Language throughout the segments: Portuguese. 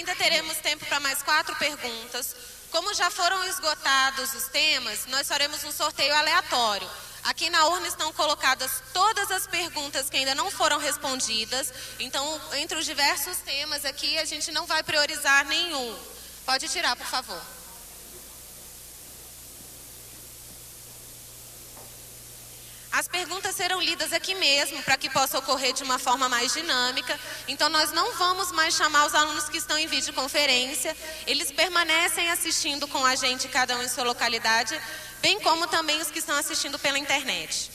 Ainda teremos tempo para mais 4 perguntas. Como já foram esgotados os temas, nós faremos um sorteio aleatório. Aqui na urna estão colocadas todas as perguntas que ainda não foram respondidas. Então, entre os diversos temas aqui, a gente não vai priorizar nenhum. Pode tirar, por favor. As perguntas serão lidas aqui mesmo, para que possa ocorrer de uma forma mais dinâmica. Então, nós não vamos mais chamar os alunos que estão em videoconferência. Eles permanecem assistindo com a gente, cada um em sua localidade, bem como também os que estão assistindo pela internet.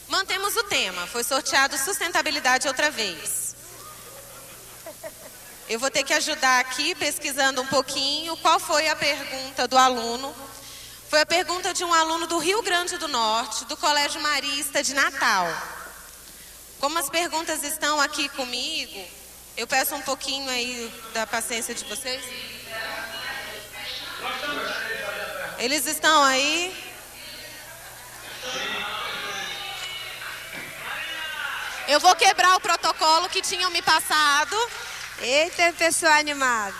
Mantemos o tema. Foi sorteado sustentabilidade outra vez. Eu vou ter que ajudar aqui, pesquisando um pouquinho, qual foi a pergunta do aluno. Foi a pergunta de um aluno do Rio Grande do Norte, do Colégio Marista de Natal. Como as perguntas estão aqui comigo, eu peço um pouquinho aí da paciência de vocês. Eles estão aí? Eu vou quebrar o protocolo que tinham me passado. Eita, pessoal animado.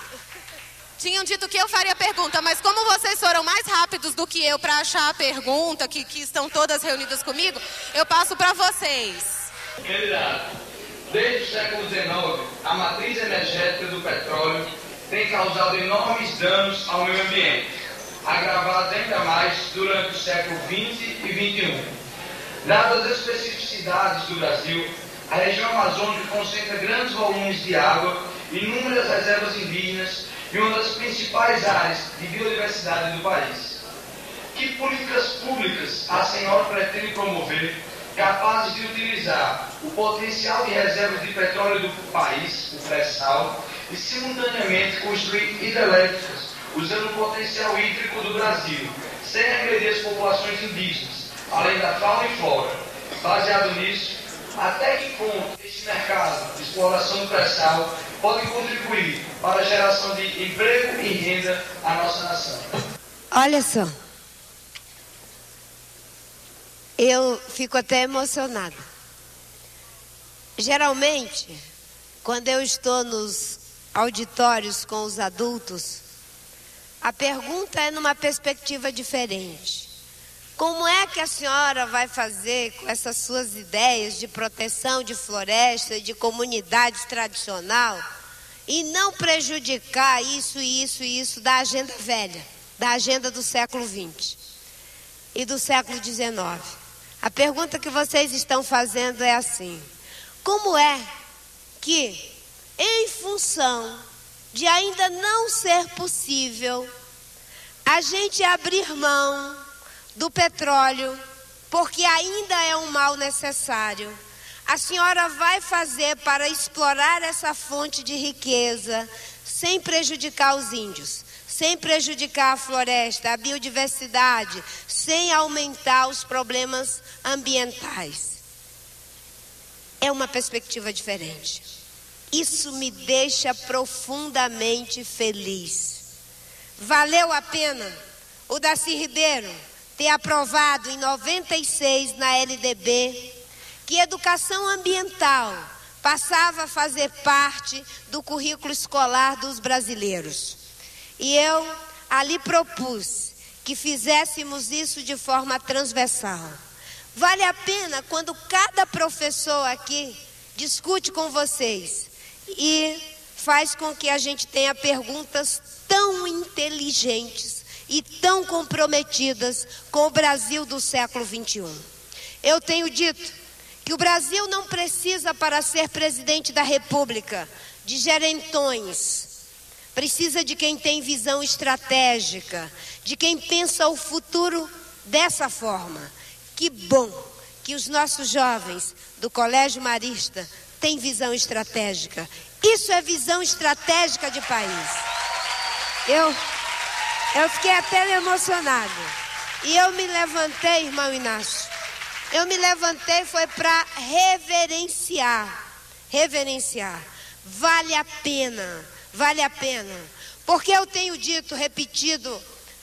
Tinham dito que eu faria a pergunta, mas como vocês foram mais rápidos do que eu para achar a pergunta, que estão todas reunidas comigo, eu passo para vocês. Candidato, desde o século XIX, a matriz energética do petróleo tem causado enormes danos ao meio ambiente, agravados ainda mais durante o século XX e XXI. Dadas as especificidades do Brasil, a região amazônica concentra grandes volumes de água, inúmeras reservas indígenas e uma das principais áreas de biodiversidade do país. Que políticas públicas a senhora pretende promover capazes de utilizar o potencial de reservas de petróleo do país, o pré-sal, e simultaneamente construir hidrelétricas, usando o potencial hídrico do Brasil, sem agredir as populações indígenas, além da fauna e flora? Baseado nisso, até que ponto esse mercado de exploração do pré-sal pode contribuir para a geração de emprego e renda à nossa nação? Olha só, eu fico até emocionada. Geralmente, quando eu estou nos auditórios com os adultos, a pergunta é numa perspectiva diferente. Como é que a senhora vai fazer com essas suas ideias de proteção de floresta, de comunidade tradicional, e não prejudicar isso e isso e isso da agenda velha, da agenda do século XX e do século XIX? A pergunta que vocês estão fazendo é assim: como é que, em função de ainda não ser possível a gente abrir mão do petróleo, porque ainda é um mal necessário, a senhora vai fazer para explorar essa fonte de riqueza sem prejudicar os índios, sem prejudicar a floresta, a biodiversidade, sem aumentar os problemas ambientais? É uma perspectiva diferente. Isso me deixa profundamente feliz. Valeu a pena o Darcy Ribeiro ter aprovado em 96 na LDB que educação ambiental passava a fazer parte do currículo escolar dos brasileiros. E eu ali propus que fizéssemos isso de forma transversal. Vale a pena quando cada professor aqui discute com vocês e faz com que a gente tenha perguntas tão inteligentes e tão comprometidas com o Brasil do século XXI. Eu tenho dito que o Brasil não precisa, para ser presidente da República, de gerentões. Precisa de quem tem visão estratégica, de quem pensa o futuro dessa forma. Que bom que os nossos jovens do Colégio Marista têm visão estratégica. Isso é visão estratégica de país. Eu fiquei até emocionada. E eu me levantei, irmão Inácio. Eu me levantei foi para reverenciar. Vale a pena. Porque eu tenho dito, repetido,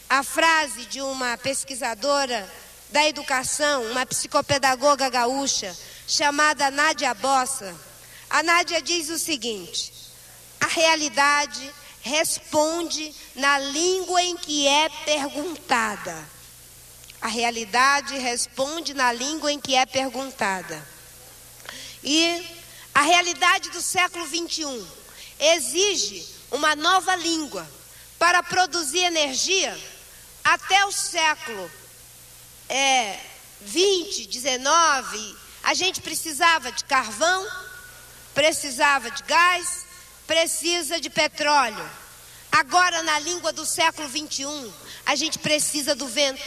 a frase de uma pesquisadora da educação, uma psicopedagoga gaúcha, chamada Nádia Bossa. A Nádia diz o seguinte: a realidade responde na língua em que é perguntada. A realidade responde na língua em que é perguntada. E a realidade do século 21 exige uma nova língua para produzir energia. Até o século 20, 19, a gente precisava de carvão, precisava de gás, precisa de petróleo. Agora, na língua do século 21, a gente precisa do vento,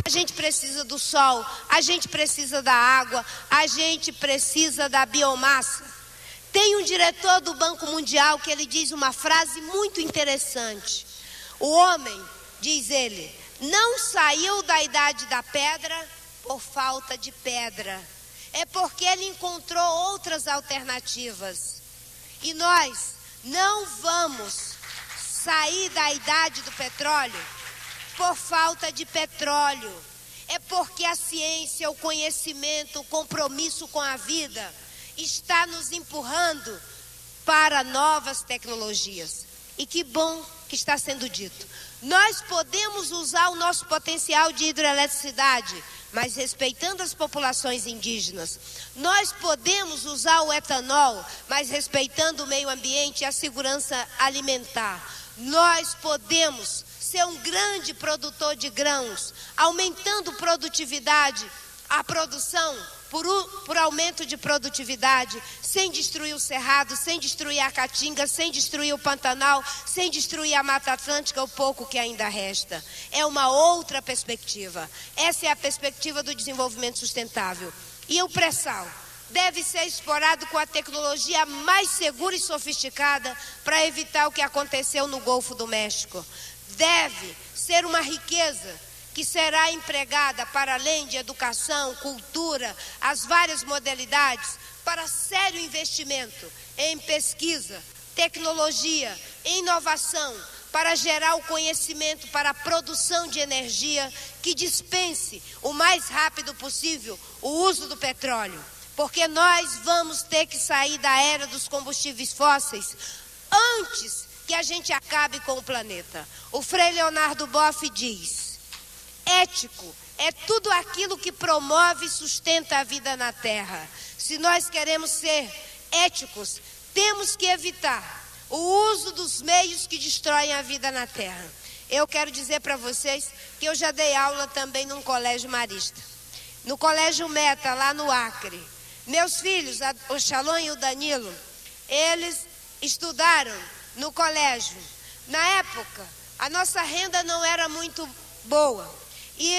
a gente precisa do sol, a gente precisa da água, a gente precisa da biomassa. Tem um diretor do Banco Mundial que ele diz uma frase muito interessante. O homem, diz ele, não saiu da idade da pedra por falta de pedra. É porque ele encontrou outras alternativas. E nós não vamos sair da idade do petróleo por falta de petróleo. É porque a ciência, o conhecimento, o compromisso com a vida está nos empurrando para novas tecnologias. E que bom que está sendo dito. Nós podemos usar o nosso potencial de hidroeletricidade, mas respeitando as populações indígenas. Nós podemos usar o etanol, mas respeitando o meio ambiente e a segurança alimentar. Nós podemos ser um grande produtor de grãos, aumentando produtividade, a produção por aumento de produtividade, sem destruir o cerrado, sem destruir a caatinga, sem destruir o Pantanal, sem destruir a Mata Atlântica, o pouco que ainda resta. É uma outra perspectiva. Essa é a perspectiva do desenvolvimento sustentável. E o pré-sal deve ser explorado com a tecnologia mais segura e sofisticada para evitar o que aconteceu no Golfo do México. Deve ser uma riqueza que será empregada para além de educação, cultura, as várias modalidades, para sério investimento em pesquisa, tecnologia, inovação, para gerar o conhecimento para a produção de energia que dispense o mais rápido possível o uso do petróleo. Porque nós vamos ter que sair da era dos combustíveis fósseis antes que a gente acabe com o planeta. O Frei Leonardo Boff diz: ético é tudo aquilo que promove e sustenta a vida na Terra. Se nós queremos ser éticos, temos que evitar o uso dos meios que destroem a vida na Terra. Eu quero dizer para vocês que eu já dei aula também num colégio marista, no Colégio Meta, lá no Acre. Meus filhos, o Shalom e o Danilo, eles estudaram no colégio. Na época, a nossa renda não era muito boa. E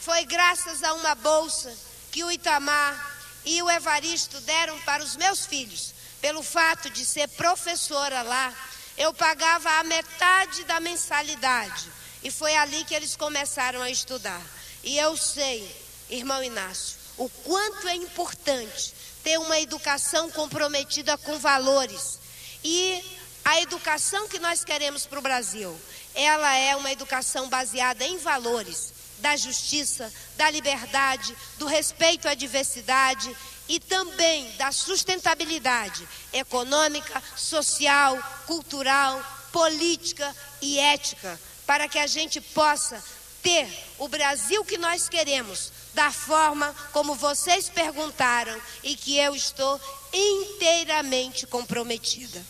foi graças a uma bolsa que o Itamar e o Evaristo deram para os meus filhos. Pelo fato de ser professora lá, eu pagava a metade da mensalidade. E foi ali que eles começaram a estudar. E eu sei, irmão Inácio, o quanto é importante ter uma educação comprometida com valores. E a educação que nós queremos para o Brasil, ela é uma educação baseada em valores. Da justiça, da liberdade, do respeito à diversidade e também da sustentabilidade econômica, social, cultural, política e ética, para que a gente possa ter o Brasil que nós queremos, da forma como vocês perguntaram e que eu estou inteiramente comprometida.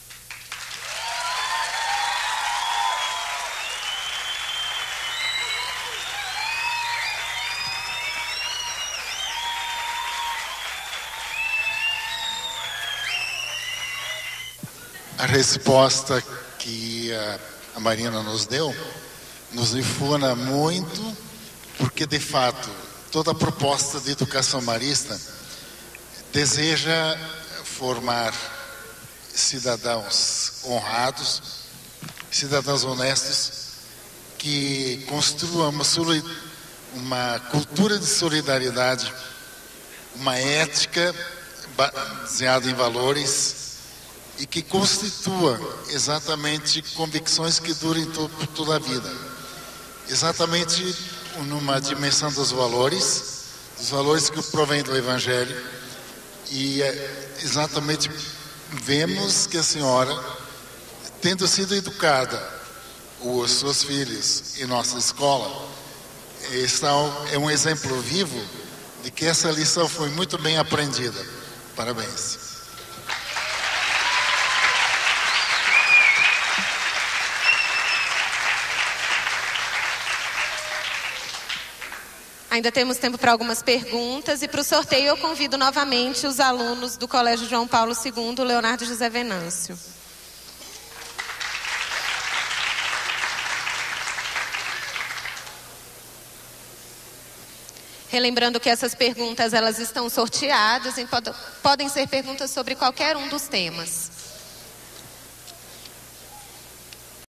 A resposta que a Marina nos deu nos enfuna muito, porque de fato toda a proposta de educação marista deseja formar cidadãos honrados, cidadãos honestos, que construam uma cultura de solidariedade, uma ética baseada em valores, e que constitua exatamente convicções que durem toda a vida. Exatamente numa dimensão dos valores que provêm do Evangelho. E exatamente vemos que a senhora tendo sido educada, os seus filhos em nossa escola, é um exemplo vivo de que essa lição foi muito bem aprendida. Parabéns. Ainda temos tempo para algumas perguntas e para o sorteio eu convido novamente os alunos do Colégio João Paulo II, Leonardo José Venâncio. Relembrando que essas perguntas elas estão sorteadas e podem ser perguntas sobre qualquer um dos temas.